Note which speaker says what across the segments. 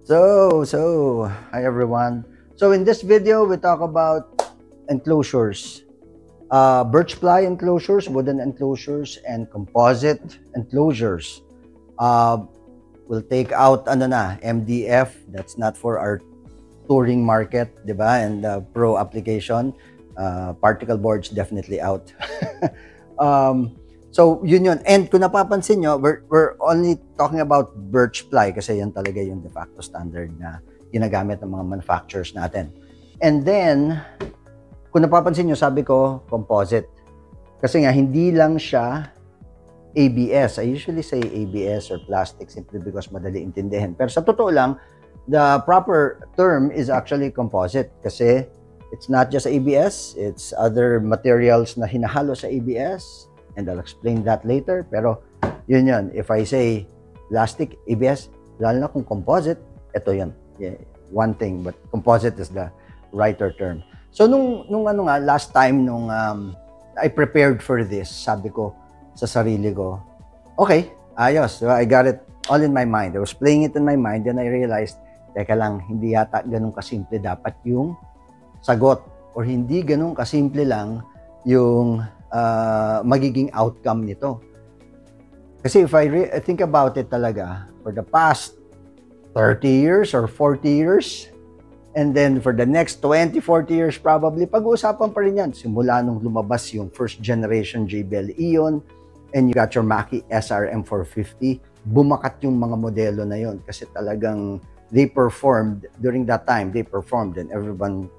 Speaker 1: Hi everyone. So in this video, we talk about enclosures. Birch ply enclosures, wooden enclosures, and composite enclosures. We'll take out MDF. That's not for our touring market, diba? And pro application. Particle boards definitely out. So yun yun. And kung napapansin nyo, we're only talking about birch ply kasi yan talaga yung de facto standard na ginagamit ng mga manufacturers natin. And then, kung napapansin nyo, sabi ko, composite. Kasi nga, hindi lang siya ABS. I usually say ABS or plastic simply because madali intindihin. Pero sa totoo lang, the proper term is actually composite kasi it's not just ABS, it's other materials na hinahalo sa ABS. And I'll explain that later. Pero yun yun. If I say plastic, ABS, lalo na kung composite, ito yun. Yeah, one thing, but composite is the righter term. So nung last time I prepared for this, sabi ko sa sarili ko, okay, ayos. So I got it all in my mind. I was playing it in my mind, then I realized, teka lang, hindi yata ganun kasimple dapat yung sagot, or hindi ganun kasimple lang yung magiging outcome nito. Kasi if I think about it talaga, for the past 30 years or 40 years, and then for the next 20, 40 years probably, pag-uusapan pa rin yan. Simula nung lumabas yung first generation JBL Eon, and you got your Mackie SRM 450, bumakat yung mga modelo na yon kasi talagang they performed, during that time, they performed and everyone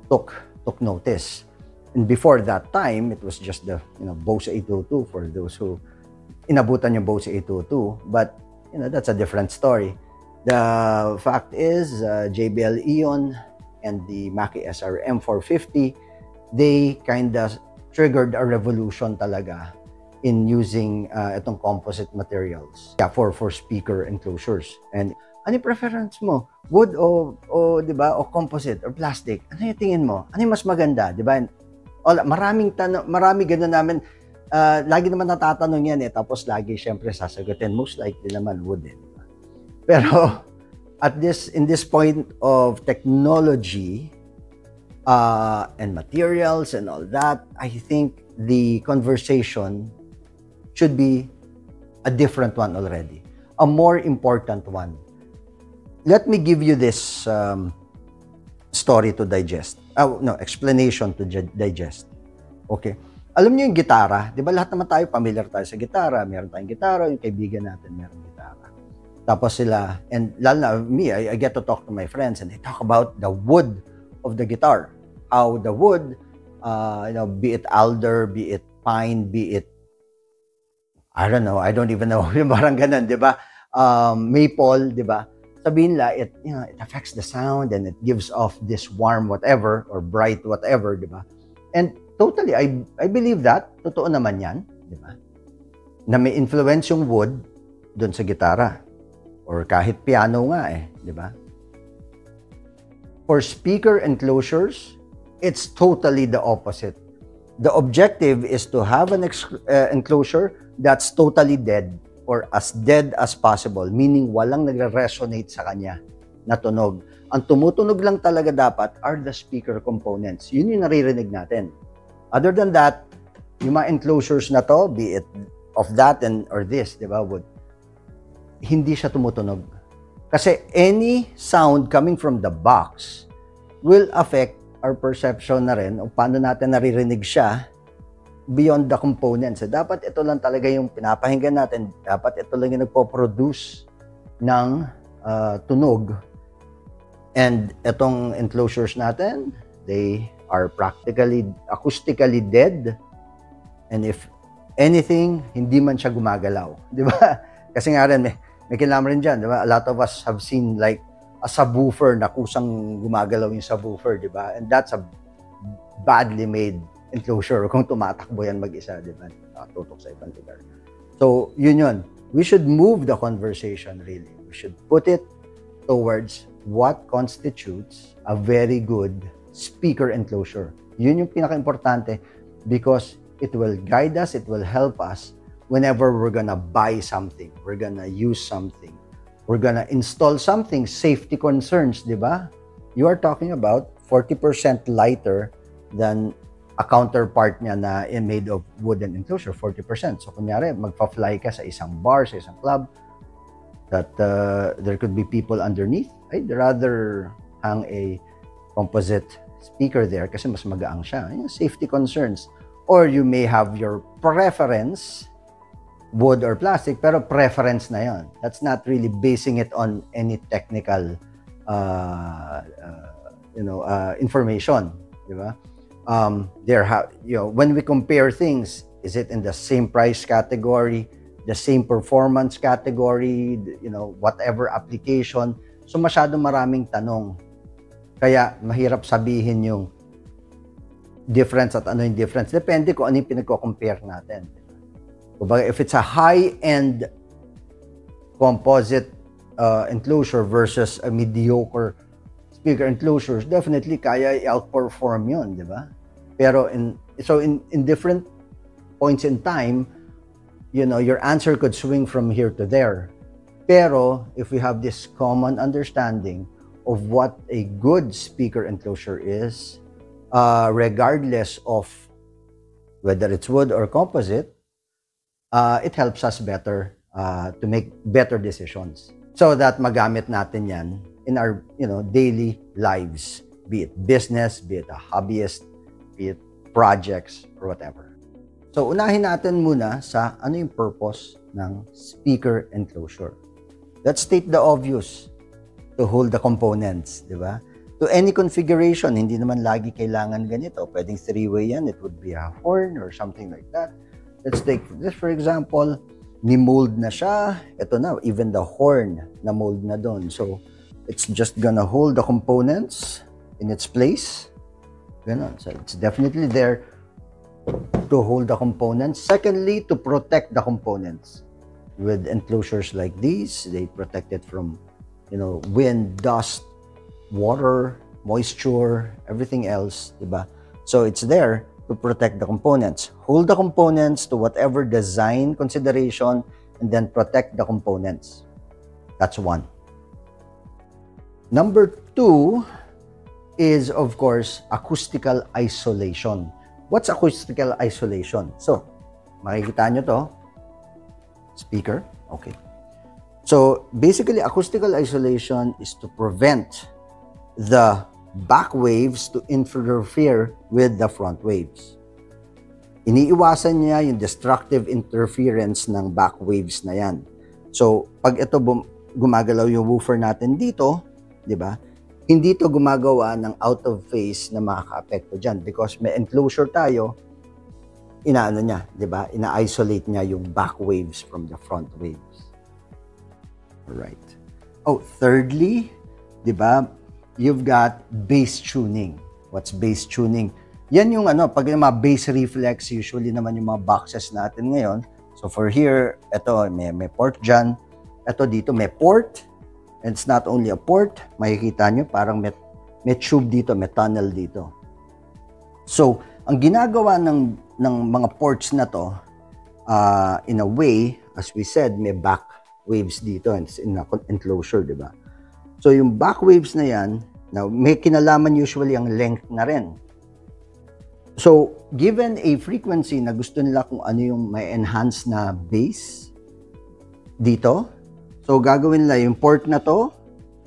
Speaker 1: took notice. And before that time, it was just the Bose 802 for those who inabutan yung Bose 802. But that's a different story. The fact is, JBL Eon and the Mackie SRM 450, they kind of triggered a revolution talaga in using itong composite materials for speaker enclosures. And ano yung preference mo? Wood o diba, o composite or plastic? Ano yung tingin mo? Ano yung mas maganda, diba? Marami ganun namin. Lagi naman natatanong yan tapos lagi syempre sasagutin, most likely naman wood Pero in this point of technology and materials and all that, I think the conversation should be a different one already, a more important one. Let me give you this story to digest. Explanation to digest. Okay. Alam niyo yung gitara, 'di ba? Lahat naman tayo familiar tayo sa gitara. Meron tayong gitara, yung kaibigan natin meron gitara. Tapos sila, and lalo na me, I get to talk to my friends and they talk about the wood of the guitar. How the wood, be it alder, be it pine, be it, I don't know, I don't even know, yung parang ganun, 'di ba? Maple, 'di ba? Sabihin nila, it affects the sound and it gives off this warm whatever or bright whatever, di ba? And totally, I believe that. Totoo naman yan, di ba? Na may influence yung wood doon sa gitara or kahit piano nga di ba? For speaker enclosures, it's totally the opposite. The objective is to have an enclosure that's totally dead, or as dead as possible, meaning walang nagre-resonate sa kanya na tunog. Ang tumutunog lang talaga dapat are the speaker components. Yun yung naririnig natin. Other than that, yung mga enclosures na to, be it of that or this, di ba, wood, hindi siya tumutunog. Kasi any sound coming from the box will affect our perception na rin o paano natin naririnig siya beyond the components. Dapat ito lang talaga yung pinapahinggan natin. Dapat ito lang yung nagpo-produce ng tunog. And itong enclosures natin, they are practically acoustically dead. And if anything, hindi man siya gumagalaw. Di ba? Kasi nga rin, may kinalaman rin dyan. Di ba? A lot of us have seen like a subwoofer na kusang gumagalaw yung subwoofer. Di ba? And that's a badly made enclosure kung tumatakbo yan mag-isa, di ba? Tutok sa ibang lugar. So, yun. We should move the conversation really. We should put it towards what constitutes a very good speaker enclosure. Yun yung pinaka-importante because it will guide us, it will help us whenever we're gonna buy something, we're gonna use something, we're gonna install something, safety concerns, di ba? You are talking about 40% lighter than a counterpart niya na made of wooden enclosure, 40%. So, kunyari, magpa-fly ka sa isang bar, sa isang club, that there could be people underneath. I'd rather hang a composite speaker there kasi mas magaang siya. Yung safety concerns. Or you may have your preference, wood or plastic, pero preference na yon. That's not really basing it on any technical information, di ba? When we compare things, is it in the same price category, the same performance category, whatever application? So masyadong maraming tanong. Kaya mahirap sabihin yung difference at ano yung difference. Depende kung ano yung pinagko-compare natin. If it's a high-end composite enclosure versus a mediocre speaker enclosures, definitely kaya i-outperform yun, di ba? Pero in different points in time, your answer could swing from here to there. Pero if we have this common understanding of what a good speaker enclosure is, regardless of whether it's wood or composite, it helps us better to make better decisions so that magamit natin yan in our daily lives, be it business, be it a hobbyist, be it projects or whatever. So unahin natin muna sa ano yung purpose ng speaker enclosure. Let's state the obvious, to hold the components, di ba? To any configuration, hindi naman lagi kailangan ganito. Pwedeng three-way yan. It would be a horn or something like that. Let's take this for example. Ni-mold na siya. Ito na, even the horn na mold na doon. So, it's just gonna hold the components in its place. Ganon. So, it's definitely there to hold the components. Secondly, to protect the components. With enclosures like these, they protect it from, wind, dust, water, moisture, everything else, diba? So it's there to protect the components. Hold the components to whatever design consideration and then protect the components. That's one. Number two is, of course, acoustical isolation. What's acoustical isolation? So, makikita nyo to. Speaker. Okay. So, basically, acoustical isolation is to prevent the back waves to interfere with the front waves. Iniiwasan niya yung destructive interference ng back waves na yan. So, pag ito gumagalaw yung woofer natin dito, di ba? Hindi to gumagawa ng out of phase na makaka-apekto dyan because may enclosure tayo, inaano niya, di ba? Ina-isolate niya yung back waves from the front waves. Alright. Oh, thirdly, di ba? You've got bass tuning. What's bass tuning? Yan yung pag yung mga bass reflex, usually naman yung mga boxes natin ngayon. So for here, ito, may port dyan. Ito dito, may port. And it's not only a port, makikita nyo, parang may tube dito, may tunnel dito. So, ang ginagawa ng mga ports na to, in a way, as we said, may back waves dito, and it's in a enclosure, di ba? So, yung back waves na yan, now, may kinalaman usually ang length na rin. So, given a frequency na gusto nila kung ano yung may enhance na bass dito, so gagawin nila yung port na to,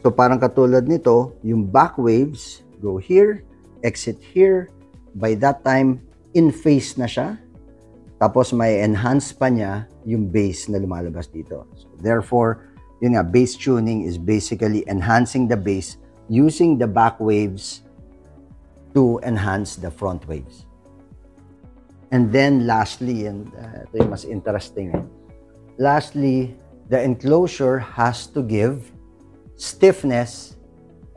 Speaker 1: so parang katulad nito, yung back waves go here, exit here, by that time, in phase na siya, tapos may enhance pa niya yung bass na lumalabas dito. So, therefore, yun nga, bass tuning is basically enhancing the bass using the back waves to enhance the front waves. And then lastly, and ito yung mas interesting, lastly, the enclosure has to give stiffness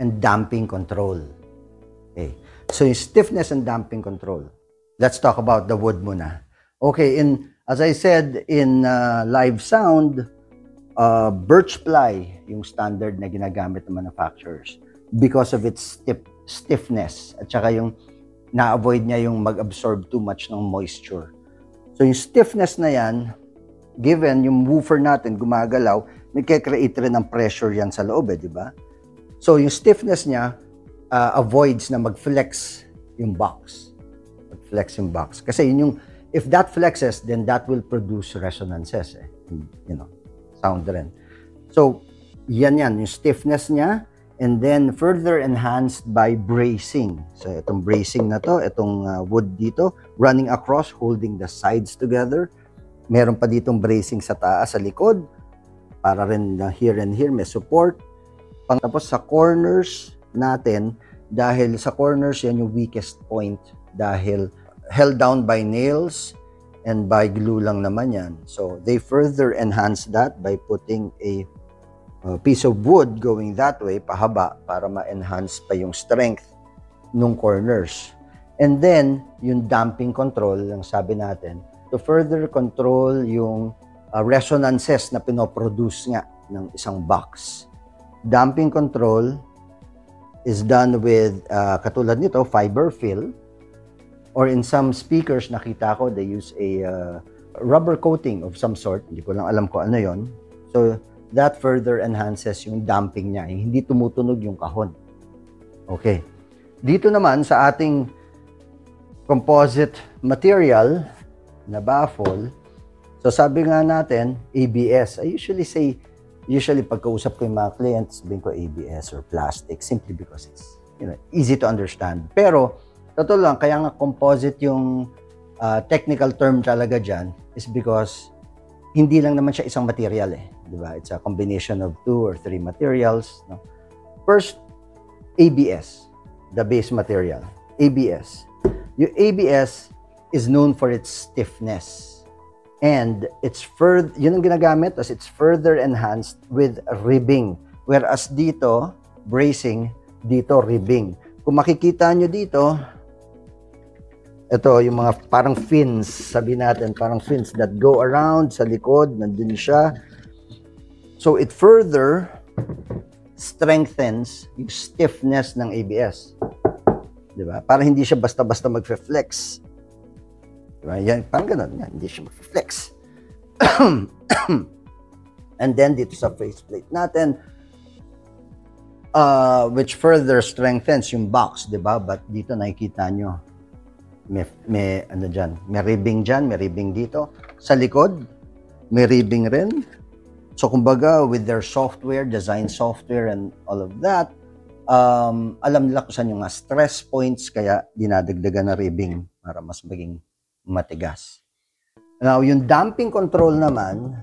Speaker 1: and damping control. Okay. So yung stiffness and damping control. Let's talk about the wood muna. Okay, as I said, in live sound, birch ply yung standard na ginagamit ng manufacturers because of its stiffness at saka yung na-avoid niya yung mag-absorb too much ng moisture. So yung stiffness na yan, given yung woofer natin gumagalaw, nagke-create rin ng pressure yan sa loob, di ba? So, yung stiffness niya avoids na mag-flex yung box. Mag-flex yung box. Kasi yun yung, if that flexes, then that will produce resonances, sound rin. So, yan, yung stiffness niya, and then further enhanced by bracing. So, itong bracing na to, itong wood dito, running across, holding the sides together. Meron pa ditong bracing sa taas, sa likod, para rin here and here, may support. Tapos sa corners natin, dahil sa corners, yan yung weakest point, dahil held down by nails and by glue lang naman yan. So, they further enhance that by putting a piece of wood going that way, pahaba, para ma-enhance pa yung strength nung corners. And then, yung damping control, ang sabi natin, to further control yung resonances na pinoproduce nga ng isang box. Damping control is done with, katulad nito, fiber fill, or in some speakers, nakita ko, they use a rubber coating of some sort. Hindi ko lang alam kung ano yon. So, that further enhances yung damping niya. Hindi tumutunog yung kahon. Okay. Dito naman sa ating composite material na baffle, so sabi nga natin, ABS. I usually pagkausap ko yung mga clients, sabihin ko ABS or plastic simply because it's easy to understand. Pero, totoo lang, kaya nga composite yung technical term talaga dyan is because hindi lang naman siya isang material di ba? It's a combination of 2 or 3 materials. No? First, ABS, the base material. ABS. Yung ABS is known for its stiffness. And it's yun ang ginagamit as it's further enhanced with ribbing. Whereas dito, bracing, dito ribbing. Kung makikita nyo dito, ito yung mga parang fins, sabi natin, parang fins that go around sa likod, nandun siya. So it further strengthens yung stiffness ng ABS. Diba? Para hindi siya basta-basta mag-flex. Diba? Yan, parang ganun. Yan, hindi siya mag-flex. And then dito sa faceplate natin, which further strengthens yung box, diba? But dito nakikita nyo, may ano dyan, may ribbing dyan, may ribbing dito. Sa likod, may ribbing rin. So, kumbaga, with their software, design software, and all of that, alam nila kung saan yung mga stress points, kaya dinadagdagan na ribbing para mas maging matigas. Now, yung damping control naman,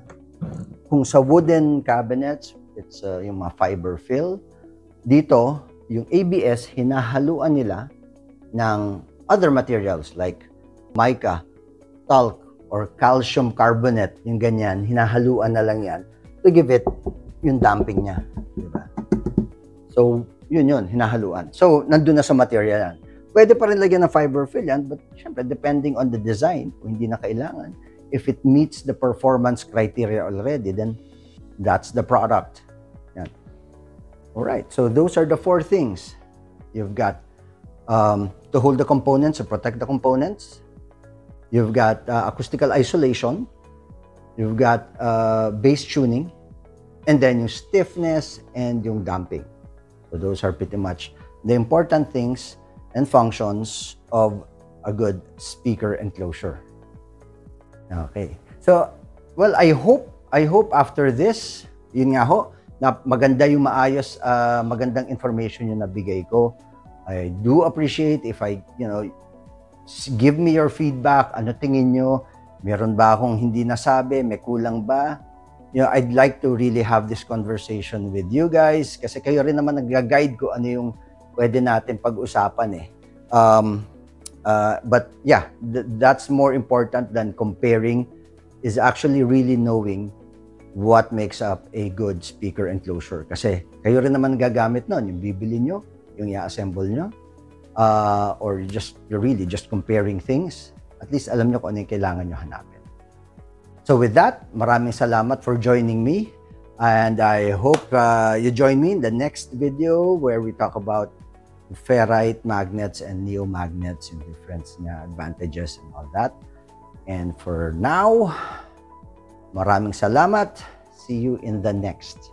Speaker 1: kung sa wooden cabinets, it's yung mga fiber fill. Dito, yung ABS, hinahaluan nila ng other materials like mica, talc, or calcium carbonate, yung ganyan, hinahaluan na lang yan to give it yung damping niya. Diba? So, yun, hinahaluan. So, nandun na sa material yan. Pwede pa rin lagyan ng fiber fill yan, but syempre, depending on the design, kung hindi na kailangan, if it meets the performance criteria already, then that's the product. Yan. Alright, so those are the 4 things. You've got to hold the components, to protect the components. You've got acoustical isolation. You've got bass tuning. And then yung stiffness and yung damping. So those are pretty much the important things and functions of a good speaker enclosure. Okay. So, well, I hope after this, yun nga ho, na maganda yung maayos, magandang information yung nabigay ko. I do appreciate if give me your feedback. Ano tingin nyo? Meron ba akong hindi nasabi? May kulang ba? I'd like to really have this conversation with you guys kasi kayo rin naman nag-guide ko ano yung pwede natin pag-usapan But yeah, that's more important than comparing, is actually really knowing what makes up a good speaker enclosure. Kasi kayo rin naman gagamit nun, yung bibili nyo, yung i-assemble nyo, or you're really just comparing things. At least alam nyo kung ano yung kailangan nyo hanapin. So with that, maraming salamat for joining me. And I hope you join me in the next video where we talk about ferrite magnets and neo-magnets, yung difference niya, advantages and all that. And for now, maraming salamat. See you in the next